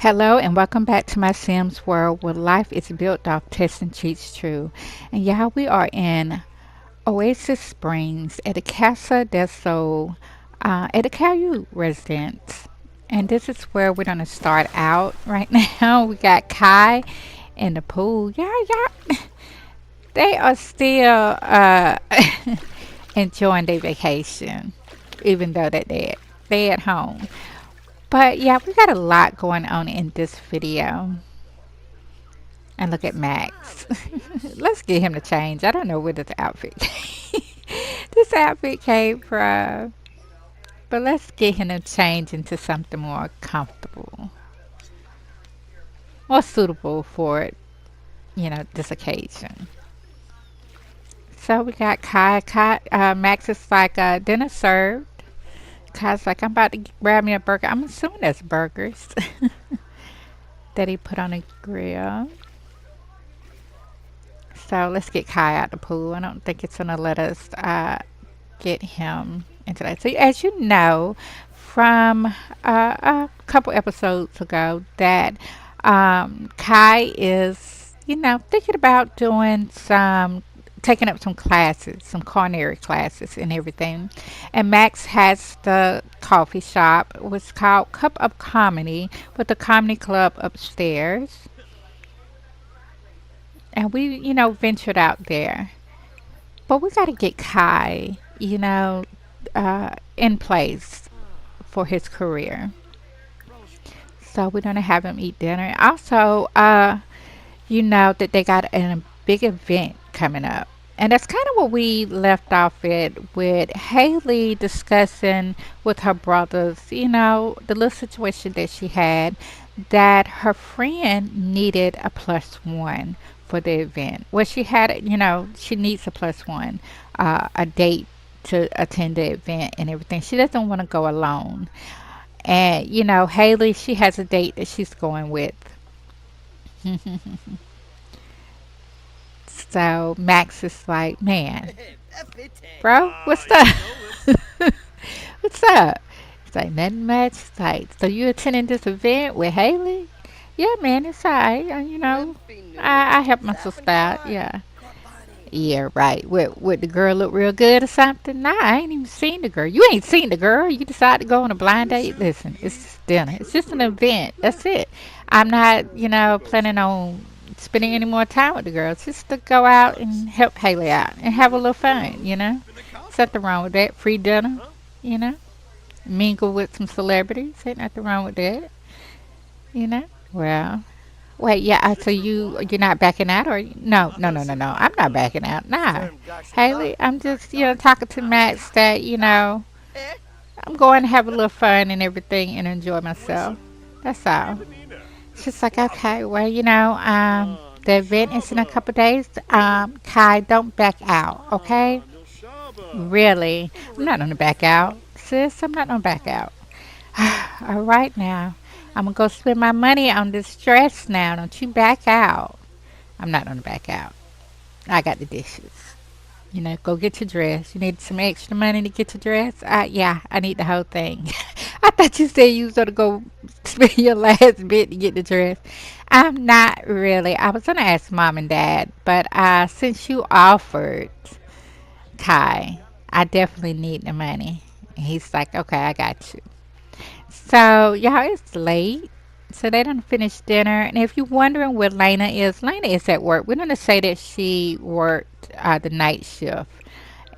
Hello and welcome back to my Sims world where life is built off testing cheats true. And yeah, we are in Oasis Springs at the Casa del Sol at the Caillou residence. And this is where we're going to start out right now. We got Kai in the pool. Yeah. They are still enjoying their vacation, even though that they at home. But yeah, we got a lot going on in this video. And look at Max. Let's get him to change. I don't know where this outfit this outfit came from. But let's get him to change into something more comfortable. More suitable for, this occasion. So we got Kai, Max is like dinner served. Kai's like, I'm about to grab me a burger. I'm assuming that's burgers that he put on the grill. So let's get Kai out the pool. I don't think it's going to let us get him into that. So as you know from a couple episodes ago that Kai is, thinking about doing taking up some classes, some culinary classes and everything. And Max has the coffee shop. It was called Cup of Comedy with the comedy club upstairs. And we, ventured out there. But we got to get Kai, in place for his career. So we're going to have him eat dinner. Also, that they got a big event coming up. And that's kind of what we left off with Haley discussing with her brothers, the little situation that she had, that her friend needed a plus one for the event. Well, she had, she needs a plus one, a date to attend the event and everything. She doesn't want to go alone. And, Haley, she has a date that she's going with. So Max is like, man, bro, what's up? What's up? It's like, nothing much. It's like, so you attending this event with Haley? Yeah, man, it's alright. I help my sister out. Yeah. Yeah, right. Would the girl look real good or something? Nah, I ain't even seen the girl. You ain't seen the girl. You decide to go on a blind date. Listen, it's just dinner. It's just an event. That's it. I'm not, planning on spending any more time with the girls. Just to go out and help Haley out and have a little fun. There's nothing wrong with that. Free dinner, you know. Mingle with some celebrities. Ain't nothing wrong with that. Well, wait, yeah. So you're not backing out, or no. I'm not backing out. Nah, Haley. I'm just talking to Max that I'm going to have a little fun and everything and enjoy myself. That's all. She's like, okay, well, the event is in a couple days. Kai, don't back out, okay? Really? I'm not gonna back out, sis. I'm not gonna back out. All right now. I'm gonna go spend my money on this dress now. Don't you back out. I'm not gonna back out. I got the dishes. Go get your dress. You need some extra money to get your dress? Yeah, I need the whole thing. I thought you said you was gonna go spend your last bit to get the dress. I'm not really. I was gonna ask mom and dad, but since you offered, Kai, I definitely need the money. And he's like, okay, I got you. So, y'all, it's late. So they done finished dinner. And if you're wondering where Lena is at work. We're going to say that she worked the night shift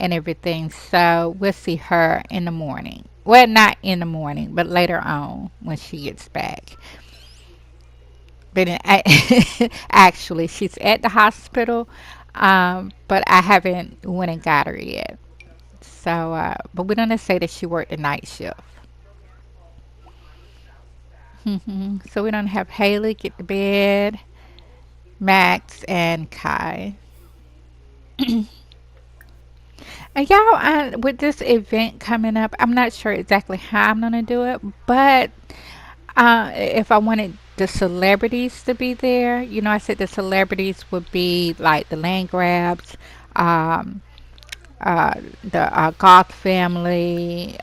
and everything. So we'll see her in the morning. Well, not in the morning, but later on when she gets back. But actually, she's at the hospital, but I haven't went and got her yet. So, but we're going to say that she worked the night shift. So we don't have Haley get to bed, Max, and Kai. And y'all, with this event coming up, I'm not sure exactly how I'm gonna do it, but if I wanted the celebrities to be there, I said the celebrities would be like the land grabs, um, uh, the Goth family.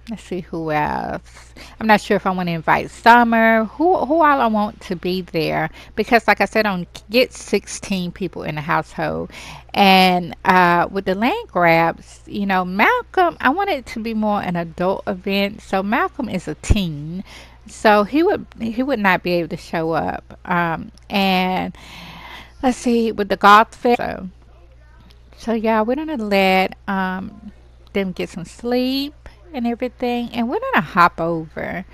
Let's see who else. I'm not sure if I want to invite Summer. Who all I want to be there, because, like I said, I don't get 16 people in the household, and with the land grabs, Malcolm. I want it to be more an adult event. So Malcolm is a teen, so he would not be able to show up. And let's see, with the Goth family. So yeah, we're gonna let them get some sleep and everything, and we're gonna hop over,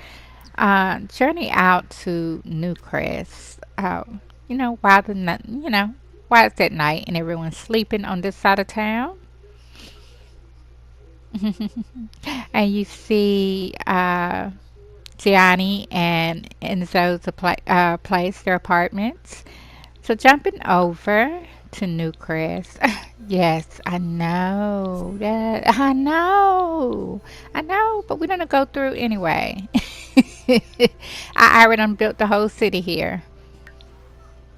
journey out to Newcrest. While while it's at night and everyone's sleeping on this side of town, and you see Gianni and Enzo's place, their apartments. So jumping over to Newcrest. Yes, I know that. I know, but we're gonna go through anyway. I already done built the whole city here.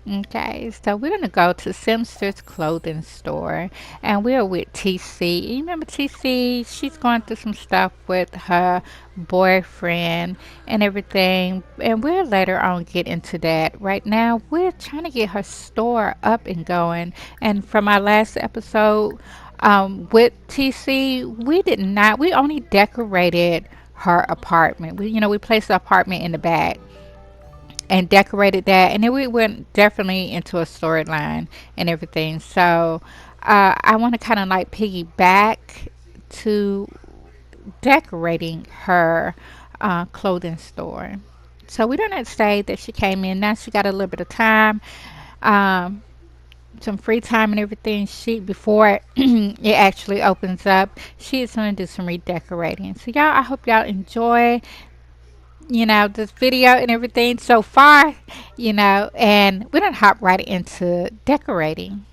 Okay, so we're gonna go to Simster's clothing store, and we're with TC. You remember TC? She's going through some stuff with her boyfriend and everything, and we'll later on get into that. Right now, we're trying to get her store up and going. And from our last episode, with TC, we only decorated her apartment. We placed the apartment in the back and decorated that, and then we went definitely into a storyline and everything. So I want to kind of like piggyback to decorating her clothing store. So we don't say that she came in. Now she got a little bit of time, um, some free time and everything. She before it actually opens up, she is going to do some redecorating. So y'all, I hope y'all enjoy this video and everything so far, and we're gonna hop right into decorating.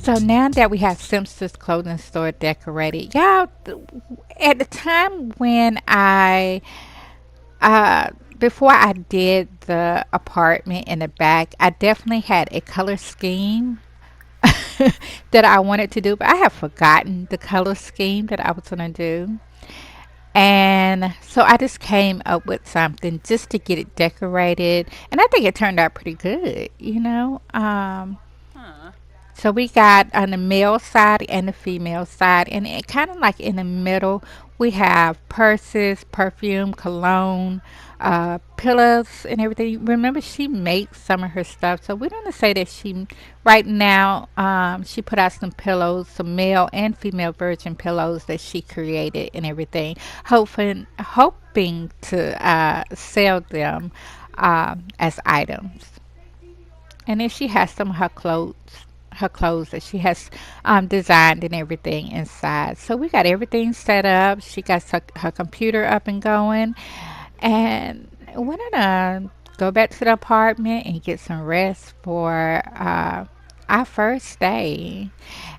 So now that we have Simpson's clothing store decorated, y'all, at the time when uh, before I did the apartment in the back, I definitely had a color scheme that I wanted to do, but I have forgotten the color scheme that I was going to do. And so I just came up with something just to get it decorated. And I think it turned out pretty good. So we got on the male side and the female side, and it kind of like in the middle, we have purses, perfume, cologne, pillows, and everything. Remember, she makes some of her stuff, so we're gonna say that right now, she put out some pillows, some male and female virgin pillows that she created and everything, hoping to sell them as items. And then she has some of her clothes that she has designed and everything inside. So we got everything set up. She got her computer up and going, and we're gonna go back to the apartment and get some rest for our first day.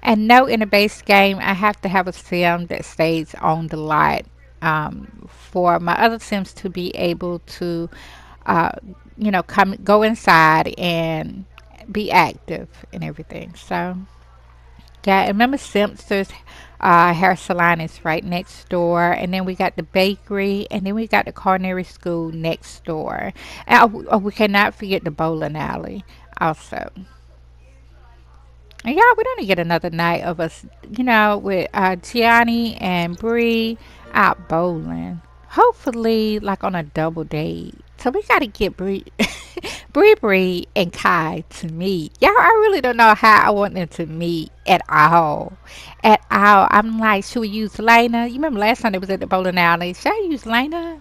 And no, in the base game, I have to have a sim that stays on the lot for my other sims to be able to uh, come go inside and be active and everything. So yeah, and remember Simpson's hair salon is right next door, and then we got the bakery, and then we got the culinary school next door, and we cannot forget the bowling alley also. And y'all, we don't get another night of us, with Gianni and Bree out bowling. Hopefully, like on a double date. So we gotta get Bree and Kai to meet. Y'all, I really don't know how I want them to meet at all. At all. I'm like, should we use Lena? You remember last time they was at the bowling alley? Should I use Lena?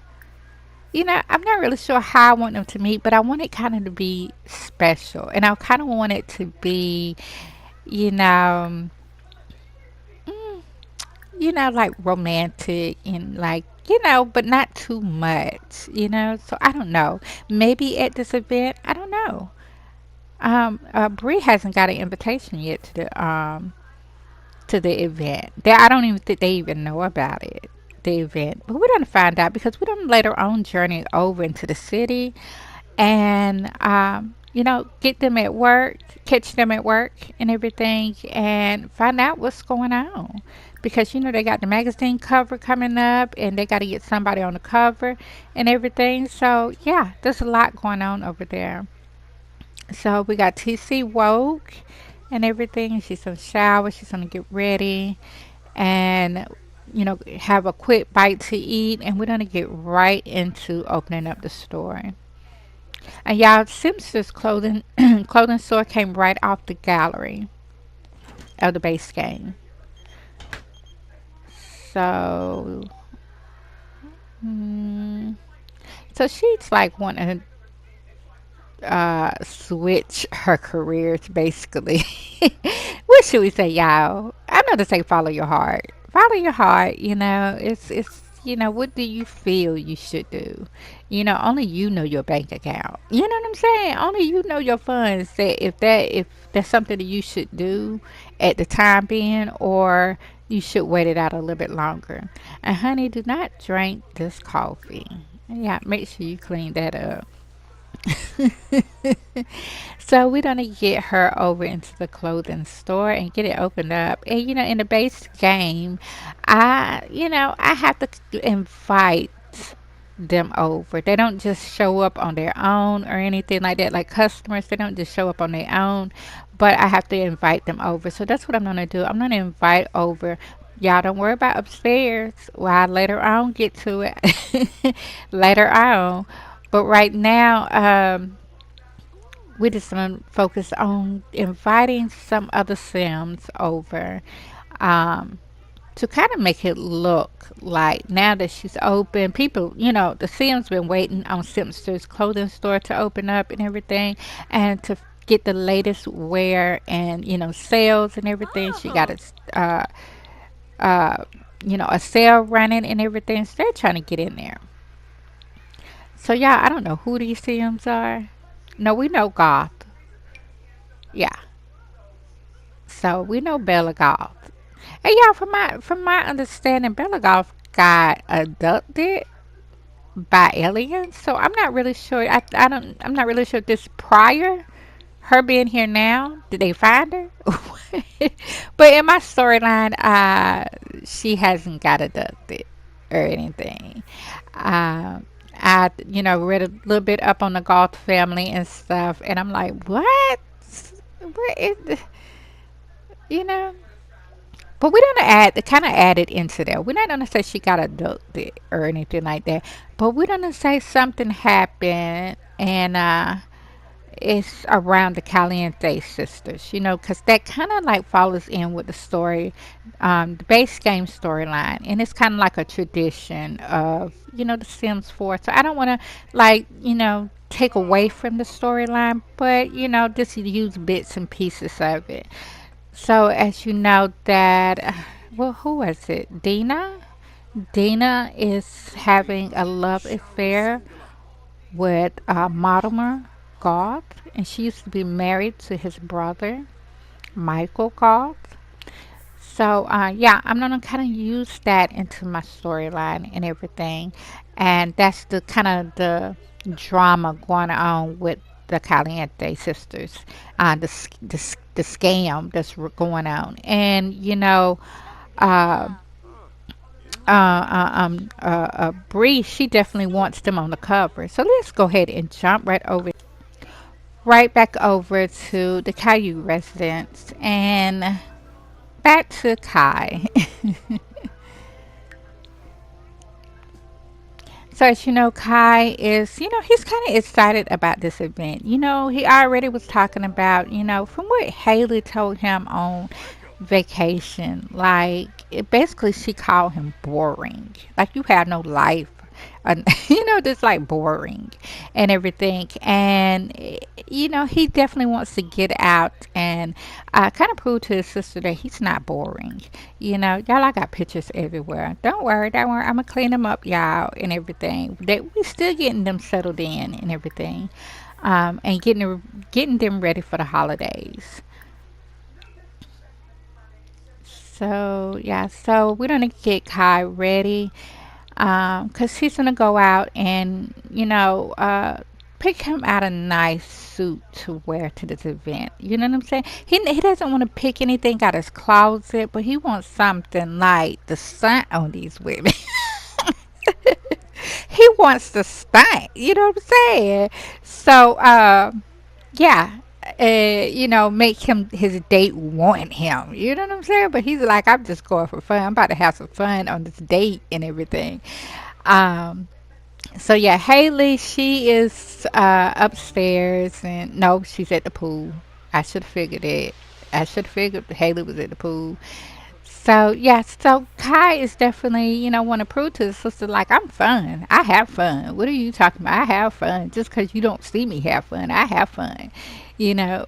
I'm not really sure how I want them to meet, but I want it kind of to be special. And I kind of want it to be, you know, mm, like romantic and like, but not too much. So I don't know. Maybe at this event, I don't know. Bree hasn't got an invitation yet to the event. I don't even think they even know about it, the event. But we're gonna find out because we're gonna later on journey over into the city and get them at work, catch them at work and everything, and find out what's going on. Because they got the magazine cover coming up, and they got to get somebody on the cover and everything. So yeah, there's a lot going on over there. So we got TC woke and everything. She's gonna shower. She's gonna get ready, and have a quick bite to eat. And we're gonna get right into opening up the store. And y'all, Simpson's clothing clothing store came right off the gallery of the base game. So, mm, so she's like wanting switch her careers basically. What should we say, y'all? I'm not to say follow your heart. Follow your heart. It's what do you feel you should do? Only you know your bank account. You know what I'm saying? Only you know your funds. That if that's something that you should do at the time being, or you should wait it out a little bit longer. And honey, do not drink this coffee. Yeah, make sure you clean that up. So we're gonna get her over into the clothing store and get it opened up. And in the base game, I have to invite them over. They don't just show up on their own or anything like that. Like customers, they don't just show up on their own, but I have to invite them over. So that's what I'm gonna do. I'm gonna invite over. Y'all don't worry about upstairs. Well, I later on get to it later on. But right now, we're just gonna focus on inviting some other Sims over. Um, to kind of make it look like now that she's open, people, the Sims been waiting on Simpson's clothing store to open up and everything, and to get the latest wear and sales and everything. She got uh, a sale running and everything. So they're trying to get in there. So yeah, I don't know who these Sims are. No, we know Goth. Yeah. So we know Bella Goth. And yeah, from my understanding, Bella Goth got abducted by aliens. So I'm not really sure. I'm not really sure if this prior her being here now. Did they find her? But in my storyline, she hasn't got abducted or anything. I read a little bit up on the Goth family and stuff, and I'm like, what? What is, you know? But we're gonna add the kind of added into there. We're not gonna say she got abducted or anything like that. But we're gonna say something happened, and it's around the Caliente sisters, because that kind of like follows in with the story, the base game storyline, and it's kind of like a tradition of the Sims 4. So I don't want to like take away from the storyline, but just use bits and pieces of it. So as you know that, well, who was it? Dina. Dina is having a love affair with Mortimer Goth, and she used to be married to his brother, Michael Goth. So, yeah, I'm gonna kind of use that into my storyline and everything, and that's the kind of the drama going on with the Caliente sisters, the scam that's going on, and uh, Bree, she definitely wants them on the cover. So let's go ahead and jump right back over to the Caillou residence and back to Kai. So as you know, Kai is, he's kind of excited about this event. He already was talking about, from what Haley told him on vacation, like, basically she called him boring. Like, you have no life. And, just like boring and everything. And, he definitely wants to get out and kind of prove to his sister that he's not boring. Y'all, I got pictures everywhere. Don't worry, don't worry. I'm going to clean them up, y'all, and everything. We still getting them settled in and everything. And getting them ready for the holidays. So, yeah, so we're going to get Kai ready. Because he's gonna go out and pick him out a nice suit to wear to this event. You know what I'm saying? He doesn't want to pick anything out his closet, but he wants something like the stunt on these women. He wants the stunt. You know what I'm saying? So yeah. Make him his date want him. You know what I'm saying? But he's like, I'm just going for fun. I'm about to have some fun on this date and everything. Um, so yeah, Haley, she is upstairs, and no, she's at the pool. I should have figured it. I should have figured Haley was at the pool. So yeah, so Kai is definitely, want to prove to his sister, like, I'm fun. I have fun. What are you talking about? I have fun. Just because you don't see me have fun, I have fun. You know.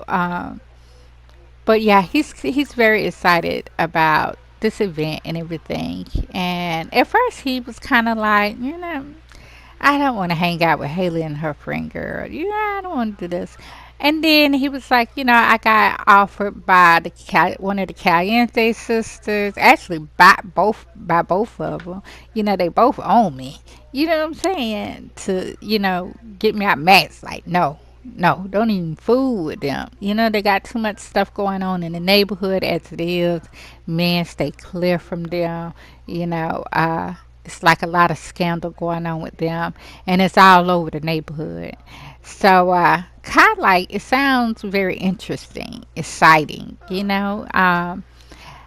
But yeah, he's very excited about this event and everything. And at first he was kind of like, I don't want to hang out with Haley and her friend girl. I don't want to do this. And then he was like, I got offered by one of the Caliente sisters, actually by both of them. They both own me. You know what I'm saying? To get me out max. Like, no, no, don't even fool with them. They got too much stuff going on in the neighborhood as it is. Men, stay clear from them. It's like a lot of scandal going on with them, and it's all over the neighborhood. So, kind of like, it sounds very interesting, exciting.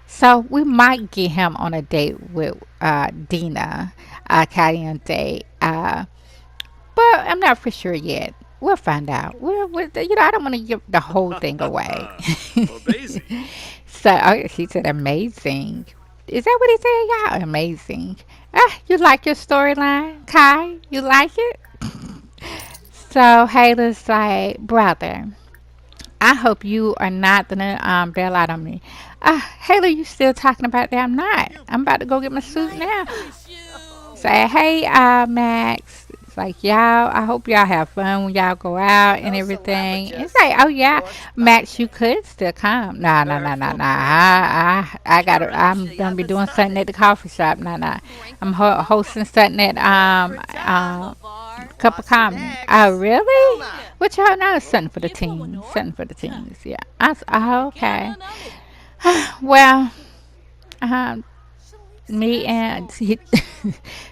So we might get him on a date with Dina Caliente, but I'm not for sure yet. We'll find out. I don't want to give the whole thing away. Amazing. So, he said amazing. Is that what he said? Yeah, amazing. You like your storyline, Kai? You like it? So Haley's like, brother, I hope you are not gonna bail out on me. Haley, you still talking about that? I'm not. I'm about to go get my suit now. Say, hey, Max. It's like, y'all, I hope y'all have fun when y'all go out and everything. It's like, oh yeah, Max, you could still come. Nah, nah, nah, nah, nah. I'm gonna be doing something at the coffee shop. Nah, nah. I'm hosting something at Cup of Common. Oh, really? What y'all know? Something for the teens. Something for the teens. Yeah. Oh, okay. Well, um, me and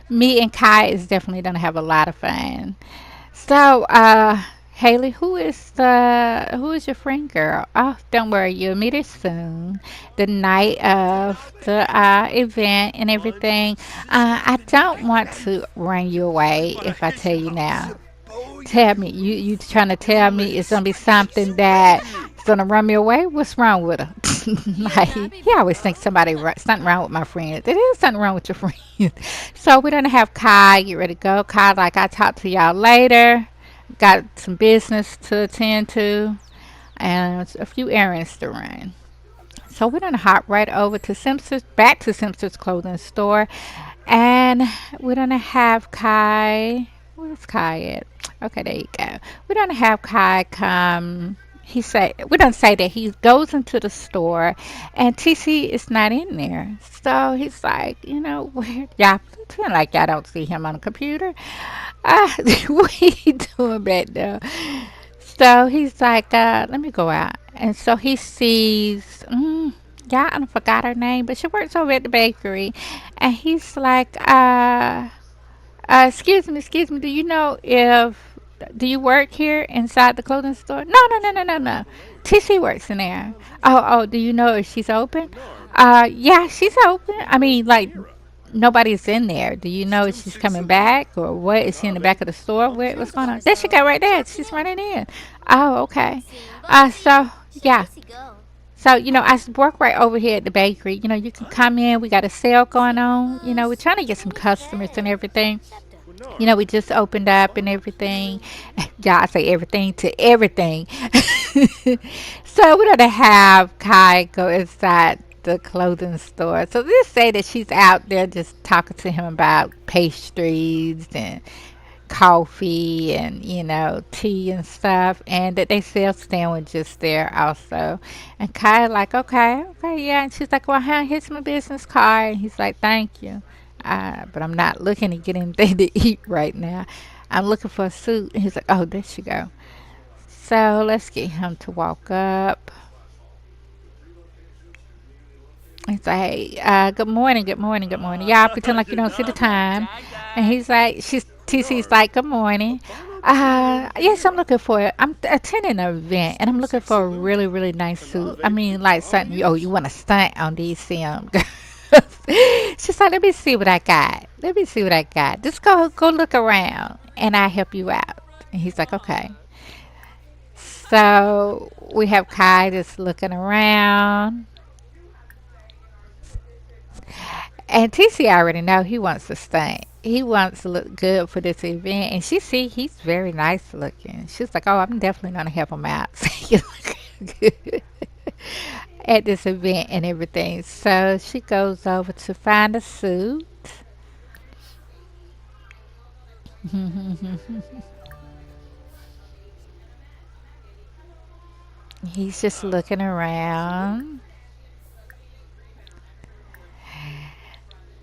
me and Kai is definitely gonna have a lot of fun. So, Haley, who is your friend girl? Oh, don't worry, you'll meet her soon. The night of the event and everything. I don't want to run you away if I tell you now. Tell me, you trying to tell me it's gonna be something that's gonna run me away? What's wrong with her? Like, he always thinks something wrong with my friend. There is something wrong with your friend. So we're gonna have Kai get ready to go. Kai, like, I talk to y'all later. Got some business to attend to and a few errands to run. So we're gonna hop right over to back to Simpson's clothing store, and we're gonna have Kai. Where's Kai at? Okay, there you go. We're gonna have Kai come. We're gonna say that he goes into the store, and TC is not in there. So he's like, where y'all pretend like y'all don't see him on the computer. What he doing back there? So he's like, let me go out. And so he sees, yeah, I forgot her name, but she works over at the bakery. And he's like, excuse me, do you work here inside the clothing store? No, no, no, no, no, no. TC works in there. Oh, do you know if she's open? Yeah, she's open. I mean, like, nobody's in there. Do you know if she's coming back or what? Is she in the back of the store? What's going on? There she go right there. She's running in. Oh, okay. So, yeah. So, I work right over here at the bakery. You can come in. We got a sale going on. We're trying to get some customers and everything. We just opened up and everything. Yeah, I say everything to everything. So we're gonna have Kai go inside the clothing store. So let's say that she's out there just talking to him about pastries and coffee and tea and stuff, and that they sell sandwiches there also. And Kai like, okay, yeah. And she's like, well, here's my business card. And he's like, thank you, but I'm not looking to get anything to eat right now. I'm looking for a suit. And he's like, oh, there she go. So let's get him to walk up. He's like, hey, good morning, good morning, good morning. Y'all pretend like you don't see the time. And he's like, TC's like, good morning. Yes, I'm attending an event and I'm looking for a really, really nice suit. I mean, like something, you want to stunt on these Sim. She's like, let me see what I got. Let me see what I got. Just go look around and I'll help you out. And he's like, okay. So we have Kai just looking around. And TC already know he wants to stunt. He wants to look good for this event. And she see he's very nice looking. She's like, oh, I'm definitely going to help him out. So he look good at this event and everything. So she goes over to find a suit. He's just looking around.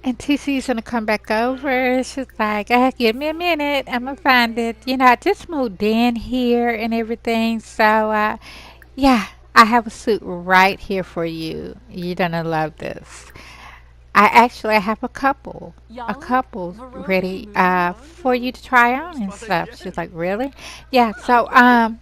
And TC's gonna come back over. She's like, give me a minute. I'm gonna find it. I just moved in here and everything. So, yeah, I have a suit right here for you. You're gonna love this. I have a couple ready for you to try on and stuff. She's like, really? Yeah. So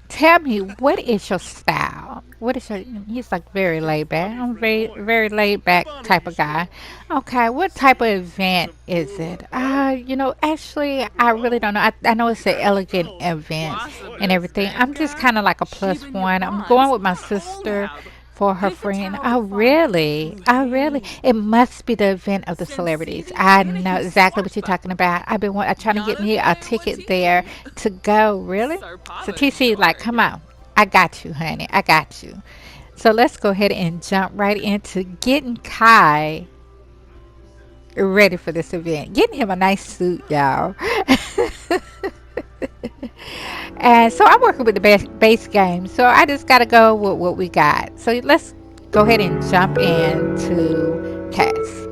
tell me, what is your style? What is your? He's like very laid back. I'm very very laid back type of guy. Okay, what type of event is it? Actually, I really don't know. I know it's an elegant event and everything. I'm just kind of like a plus one. I'm going with my sister for her friend. Oh, really? Oh, really? It must be the event of the celebrities. I know exactly what you're talking about. I'm trying to get me a ticket there to go. Really? So TC is like, come on. I got you, honey. I got you. So let's go ahead and jump right into getting Kai ready for this event. Getting him a nice suit, y'all. And so I'm working with the base game. So I just got to go with what we got. So let's go ahead and jump into Cass.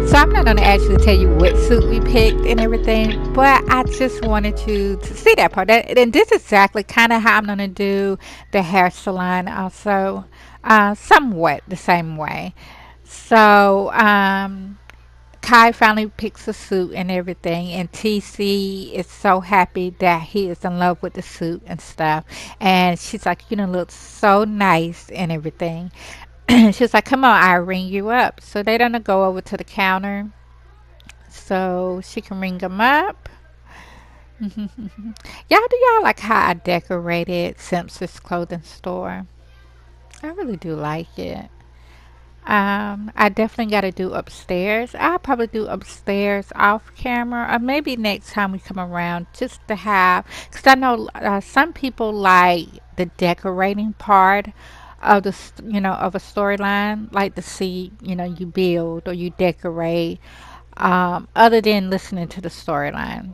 So I'm not going to actually tell you what suit we picked and everything, but I just wanted you to see that part. And this is exactly kind of how I'm going to do the hair salon also, somewhat the same way. So Kai finally picks a suit and everything, and TC is so happy that he is in love with the suit and stuff. And she's like, you know, look so nice and everything. She's like, come on, I'll ring you up. So they're gonna go over to the counter so she can ring them up. Y'all like how I decorated Simpson's clothing store? I really do like it. I definitely got to do upstairs. I'll probably do upstairs off camera, or maybe next time we come around, just to have, because I know some people like the decorating part of of a storyline, like to see, you build or you decorate, other than listening to the storyline.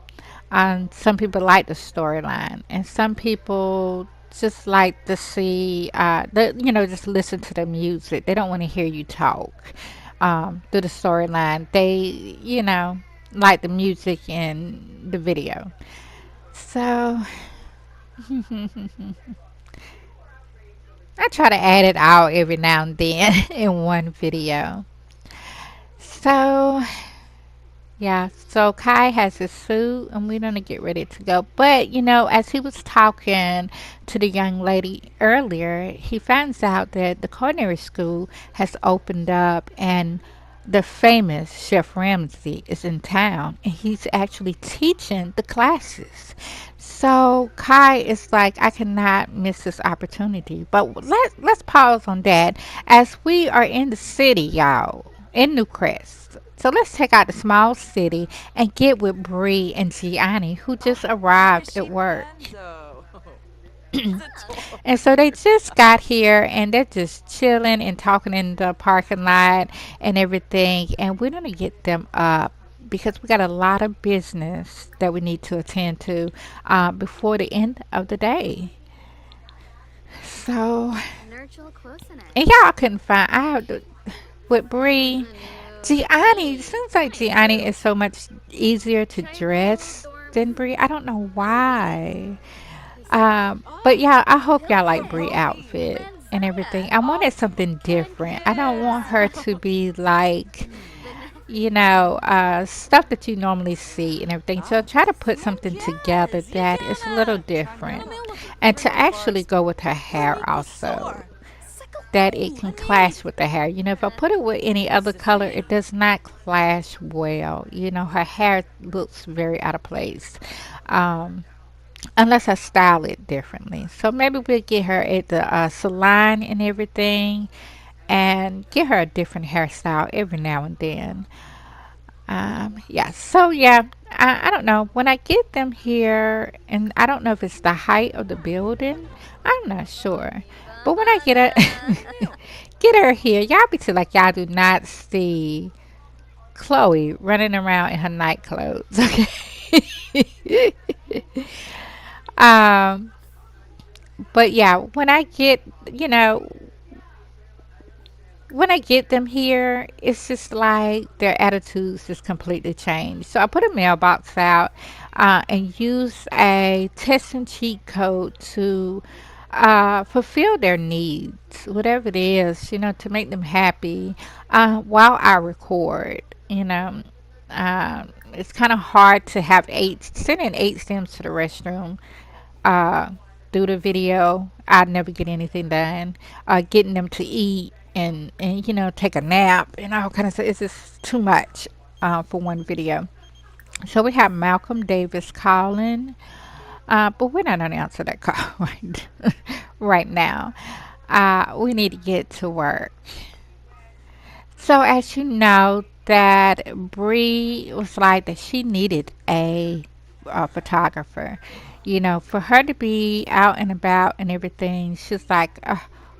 Some people like the storyline, and some people just like to see, just listen to the music. They don't want to hear you talk through the storyline. They, like the music in the video. So I try to add it out every now and then in one video. So yeah, so Kai has his suit and we're gonna get ready to go. But as he was talking to the young lady earlier, he finds out that the culinary school has opened up and the famous Chef Ramsay is in town and he's actually teaching the classes. So Kai is like, I cannot miss this opportunity. But let's pause on that as we are in the city, y'all, in Newcrest. So let's check out the small city and get with Bree and Gianni, who just arrived at work. And so they just got here and they're just chilling and talking in the parking lot and everything. And we're going to get them up because we got a lot of business that we need to attend to before the end of the day. So, and y'all couldn't find out with Bree. Gianni, seems like Gianni is so much easier to dress than Bree. I don't know why. But yeah, I hope y'all like Brie outfit and everything. I wanted something different. I don't want her to be like, stuff that you normally see and everything. So try to put something together that is a little different. And to actually go with her hair also. That it can clash with the hair. If I put it with any other color, it does not clash well. Her hair looks very out of place. Um, Unless I style it differently. So maybe we'll get her at the salon and everything and get her a different hairstyle every now and then. Yeah, so yeah, I don't know. When I get them here, and I don't know if it's the height of the building, I'm not sure. But when I get her, get her here, y'all be like y'all do not see Chloe running around in her night clothes, okay? um, but yeah, when I get them here, it's just like their attitudes just completely change. So I put a mailbox out and use a test and cheat code to fulfill their needs, whatever it is, to make them happy while I record, you know. it's kind of hard to have sending 8 stems to the restroom, uh, through the video. I'd never get anything done. Getting them to eat and take a nap and all kind of stuff. It's just too much for one video. So we have Malcolm Davis calling, but we're not gonna answer that call right now. We need to get to work. So as you know, that Bree was like that she needed a photographer. For her to be out and about and everything, she's like,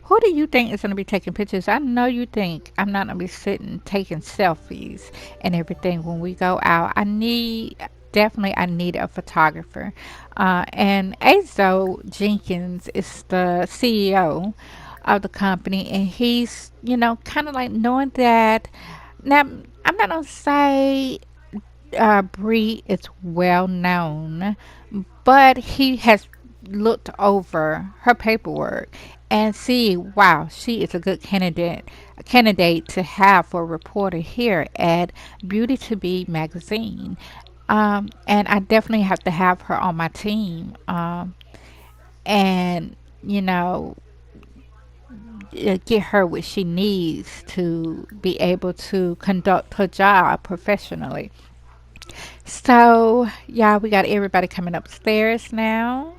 who do you think is going to be taking pictures? I know you think I'm not going to be sitting taking selfies and everything when we go out. I need a photographer. And Azo Jenkins is the CEO of the company, and he's, kind of like knowing that. Now, I'm not going to say Bree is well known, but he has looked over her paperwork and see, wow, she is a good candidate to have for a reporter here at Beauty to Be magazine. And I definitely have to have her on my team. And you know, get her what she needs to be able to conduct her job professionally. So, yeah, we got everybody coming upstairs now.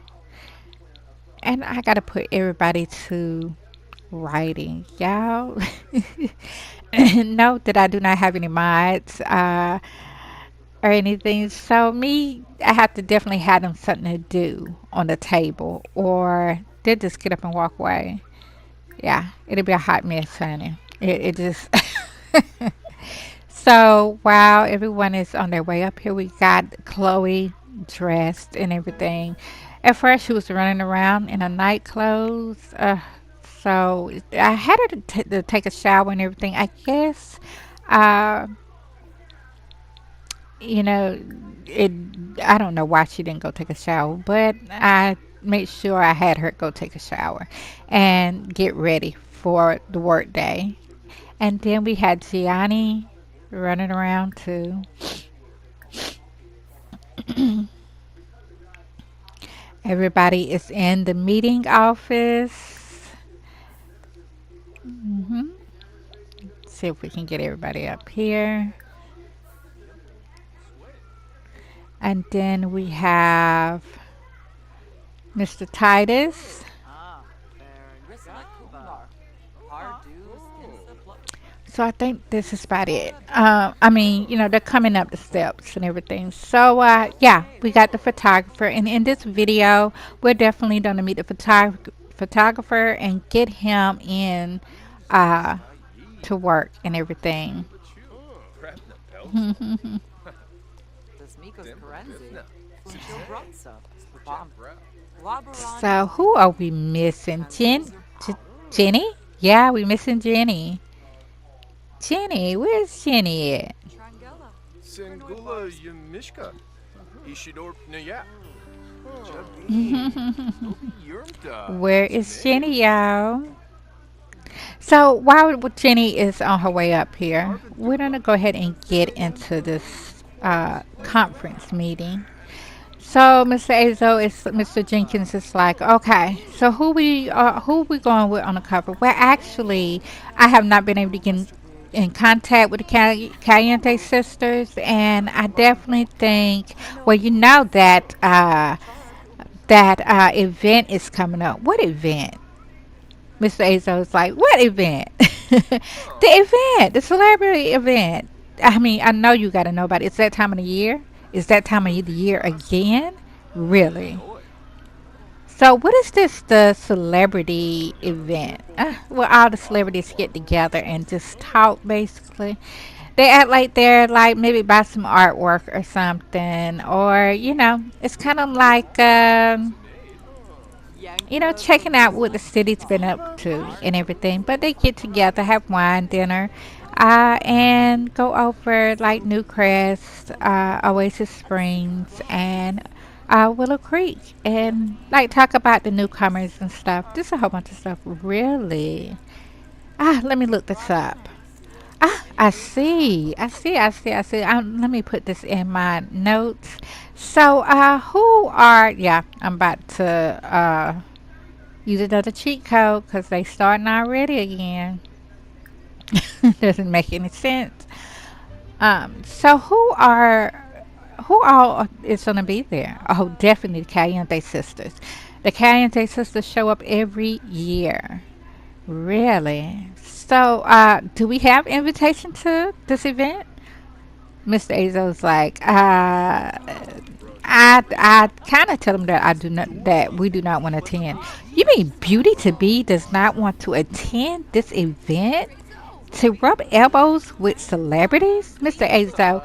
And I got to put everybody to writing, y'all. Note that I do not have any mods or anything. So, I have to definitely have them something to do on the table, or they'll just get up and walk away. Yeah, it'll be a hot mess, honey. It just. So while everyone is on their way up here, we got Chloe dressed and everything. At first, she was running around in her night clothes. So I had her to take a shower and everything. I guess, uh, you know, it. I don't know why she didn't go take a shower, but I made sure I had her go take a shower and get ready for the work day. And then we had Gianni running around too. Everybody is in the meeting office. hmm See if we can get everybody up here. And then we have Mr. Titus. So I think this is about it. They're coming up the steps and everything. So, yeah, we got the photographer. And in this video, we're definitely going to meet the photographer and get him in uh, to work and everything. So, who are we missing? Jenny? Yeah, we missing Jenny. Jenny, where's Jenny at? Singula Yemishka. Ishidor Naya. Where is Jenny, y'all? So while Jenny is on her way up here, we're gonna go ahead and get into this conference meeting. So Mr. Azo is Mr. Jenkins is like, okay, so who we going with on the cover? Well, actually, I have not been able to get in contact with the Caliente sisters, and I definitely think, well, that event is coming up. What event? Mr. Azo is like, what event? The celebrity event. I mean, I know you got to know about it. It's that time of the year. Is that time of the year again? Really? So, what is this, the celebrity event? Well, all the celebrities get together and just talk, basically. They act like they're like maybe buy some artwork or something. Or, it's kind of like, checking out what the city's been up to and everything. But they get together, have wine, dinner, and go over like Newcrest, Oasis Springs, and Willow Creek, and like talk about the newcomers and stuff. Just a whole bunch of stuff, really. Let me look this up. I see. I see. I see. I see. Let me put this in my notes. So, who are? Yeah, I'm about to use another cheat code because they starting already again. Doesn't make any sense. So who all is gonna be there? Oh, definitely the Caliente sisters. The Caliente sisters show up every year. Really? So, do we have invitation to this event? Mr. Azo's like, I kind of tell him that I do not, that we do not want to attend. You mean Beauty to Be does not want to attend this event? To rub elbows with celebrities? Mr. Azo,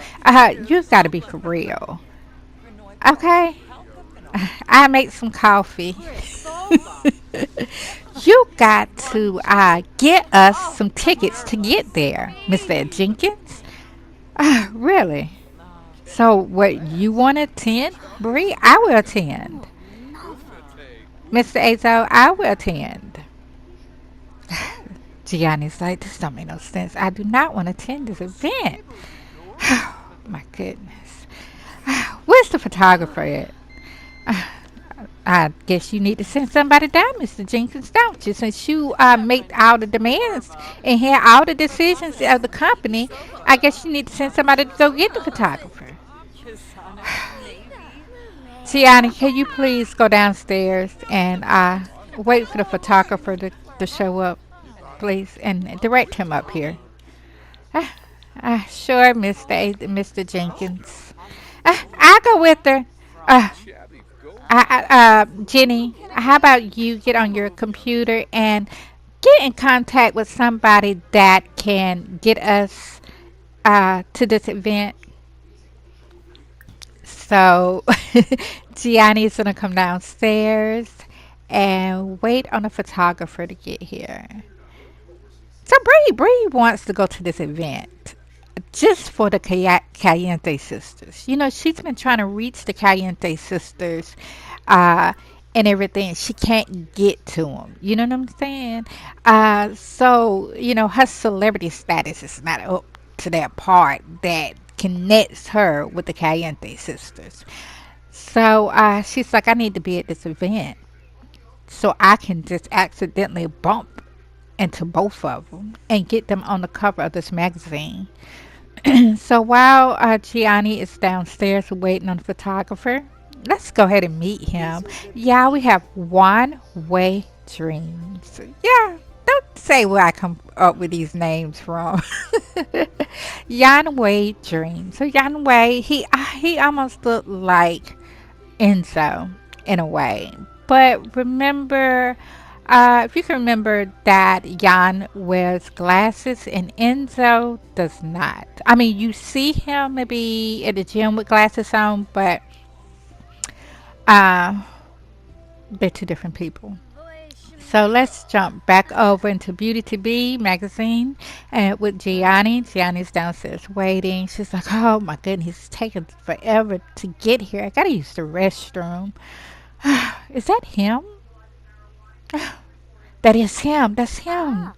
you gotta be for real. Okay? I make some coffee. You got to get us some tickets to get there, Mr. Jenkins. Really? So, what you want to attend, Bree? I will attend. Mr. Azo, I will attend. Gianni's like, this don't make no sense. I do not want to attend this event. My goodness. Where's the photographer at? I guess you need to send somebody down, Mr. Jenkins, don't you? Since you make all the demands and hear all the decisions of the company, I guess you need to send somebody to go get the photographer. Gianni, can you please go downstairs and wait for the photographer to show up, please, and direct him up here? Sure, Mr. Jenkins. I'll go with her. Uh, Jenny, how about you get on your computer and get in contact with somebody that can get us to this event? So Gianni is gonna come downstairs and wait on a photographer to get here. So Bree wants to go to this event just for the Caliente sisters. You know, she's been trying to reach the Caliente sisters uh, and everything. She can't get to them. You know what I'm saying? So, you know, her celebrity status is not up to that part that connects her with the Caliente sisters. So she's like, I need to be at this event so I can just accidentally bump into both of them and get them on the cover of this magazine. So while Gianni is downstairs waiting on the photographer, let's go ahead and meet him. Yeah, we have one way dreams. Yeah, don't say where I come up with these names from. Yan Wei Dream. So Yan Wei, he almost looked like Enzo in a way. But remember, if you can remember that Jan wears glasses and Enzo does not. I mean, you see him maybe at the gym with glasses on, but uh, they're two different people. So let's jump back over into Beauty to Be magazine and with Gianni. Gianni's downstairs waiting. She's like, oh my goodness, it's taking forever to get here. I gotta use the restroom. Is that him? That is him. That's him.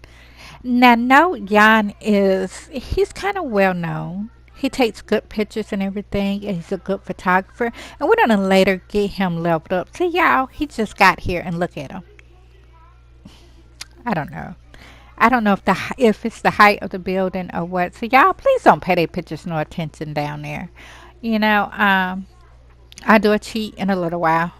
Now, no, Jan he's kind of well known. He takes good pictures and everything, and he's a good photographer. And we're gonna later get him leveled up. See, y'all, he just got here, and look at him. I don't know. I don't know if it's the height of the building or what. So y'all, please don't pay their pictures no attention down there. You know, I'll do a cheat in a little while.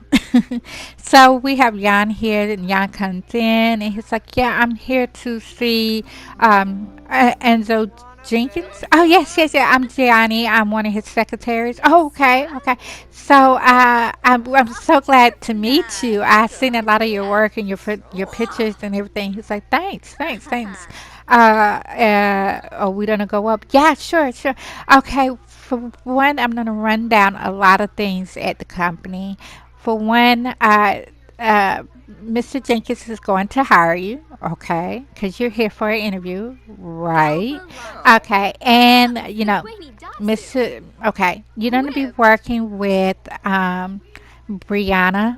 So we have Jan here, and Jan comes in, and he's like, "Yeah, I'm here to see Enzo Jenkins." Oh yes, yes, yeah. I'm Gianni. I'm one of his secretaries. Oh, okay, okay. So I'm so glad to meet you. I've seen a lot of your work and your pictures and everything. He's like, "Thanks, thanks, thanks." Are we gonna go up? Yeah, sure, sure. Okay. For one, I'm gonna run down a lot of things at the company. For one, uh, Mr. Jenkins is going to hire you, okay? Because you're here for an interview, right? Okay, and you know, Mr. Okay, you're going to be working with Brianna.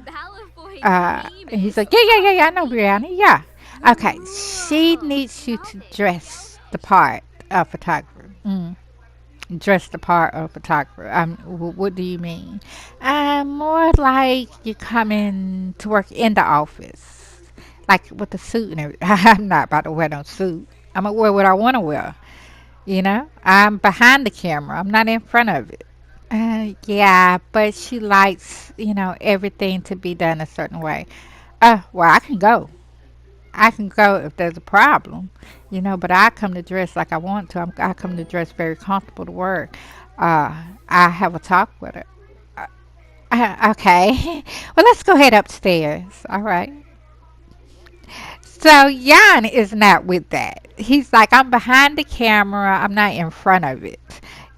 And he's like, yeah, yeah, yeah, yeah, I know Brianna, yeah. Okay, she needs you to dress the part. A photographer. Dress the part of photographer. What do you mean? More like you coming to work in the office, like with the suit and everything. I'm not about to wear no suit. I'm gonna wear what I want to wear. I'm behind the camera. I'm not in front of it. Yeah, but she likes, everything to be done a certain way. Well, I can go. I can go if there's a problem, but I come to dress like I want to. I come to dress very comfortable to work. I have a talk with her. Okay. Well, let's go head upstairs. All right. So Jan is not with that. He's like, I'm behind the camera. I'm not in front of it.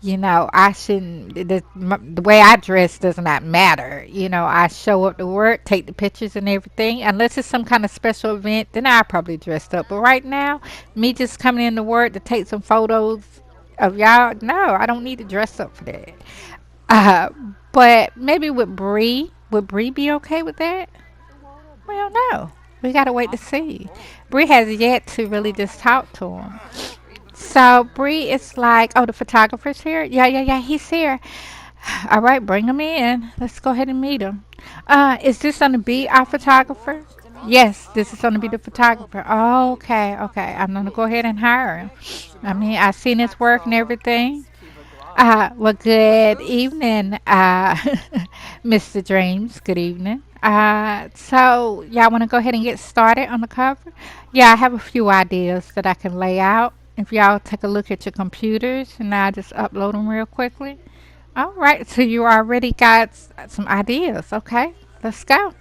I shouldn't. The way I dress does not matter. I show up to work, take the pictures and everything. Unless it's some kind of special event, then I probably dressed up. But right now, me just coming into work to take some photos of y'all, no, I don't need to dress up for that. Uh, but maybe with Bree, would Bree be okay with that? Well, no. We gotta wait to see. Bree has yet to really just talk to him. So Bree is like, oh, the photographer's here. Yeah, yeah, yeah, he's here. All right, bring him in. Let's go ahead and meet him. Is this gonna be our photographer? Yes, this is gonna be the photographer. Oh, okay, okay. I'm gonna go ahead and hire him. I mean, I've seen his work and everything. Well, good evening, Mr. Dreams. Good evening. So y'all want to go ahead and get started on the cover? Yeah, I have a few ideas that I can lay out. If y'all take a look at your computers, and I'll just upload them real quickly. All right, so you already got some ideas. Okay, let's go.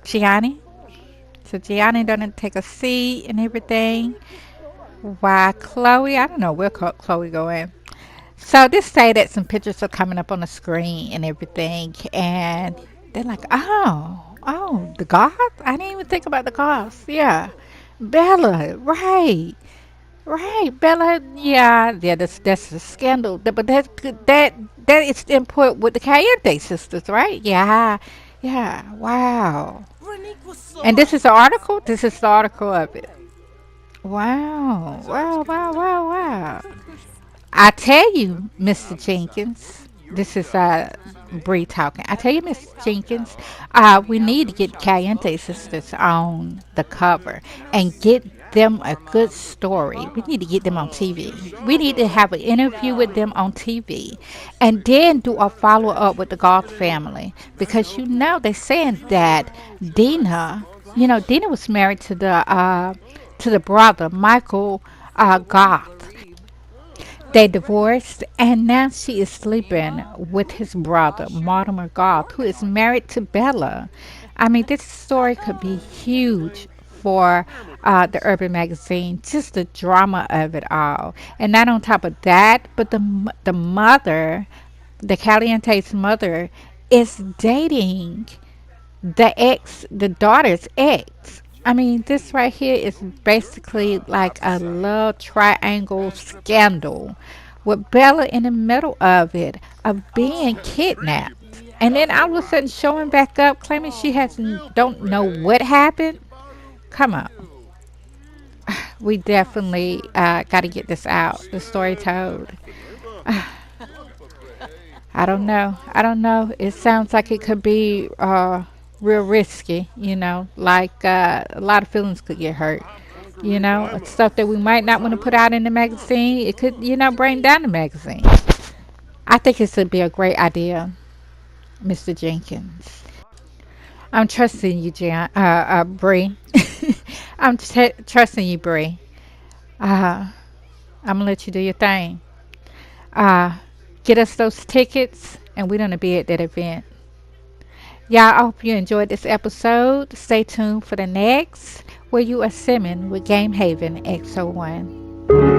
Gianni. So Gianni doesn't take a seat and everything. Why, Chloe? I don't know where Chloe going. So this say that some pictures are coming up on the screen and everything, and they're like, oh, the goth? I didn't even think about the goths. Yeah, Bella, right, right, Bella. Yeah, yeah. That's a scandal. But that is input with the Cayenne sisters, right? Yeah, yeah. Wow. And this is the article. This is the article of it. Wow, wow, wow, wow, wow. I tell you, Mr. Jenkins, this is Bree talking. I tell you, Mr. Jenkins, we need to get Caliente Sisters on the cover and get them a good story. We need to get them on TV. We need to have an interview with them on TV, and then do a follow up with the Goth family, because they're saying that Dina, Dina was married to the brother Michael Goth. They divorced, and now she is sleeping with his brother, Mortimer Goth, who is married to Bella. I mean, this story could be huge for the Urban Magazine, just the drama of it all. And not on top of that, but the mother, the Caliente's mother, is dating the daughter's ex. I mean, this right here is basically like a love triangle scandal with Bella in the middle of it, of being kidnapped. And then all of a sudden showing back up, claiming she has don't know what happened. Come on. We definitely got to get this out. The story told. I don't know. I don't know. It sounds like it could be real risky, like a lot of feelings could get hurt. Stuff that we might not want to put out in the magazine. It could, bring down the magazine. I think it would be a great idea, Mr. Jenkins. I'm trusting you, Bree. Trusting you, Bree. I'm going to let you do your thing. Uh, get us those tickets, and we're going to be at that event. Yeah, I hope you enjoyed this episode. Stay tuned for the next, where you are simming with Game Haven X01.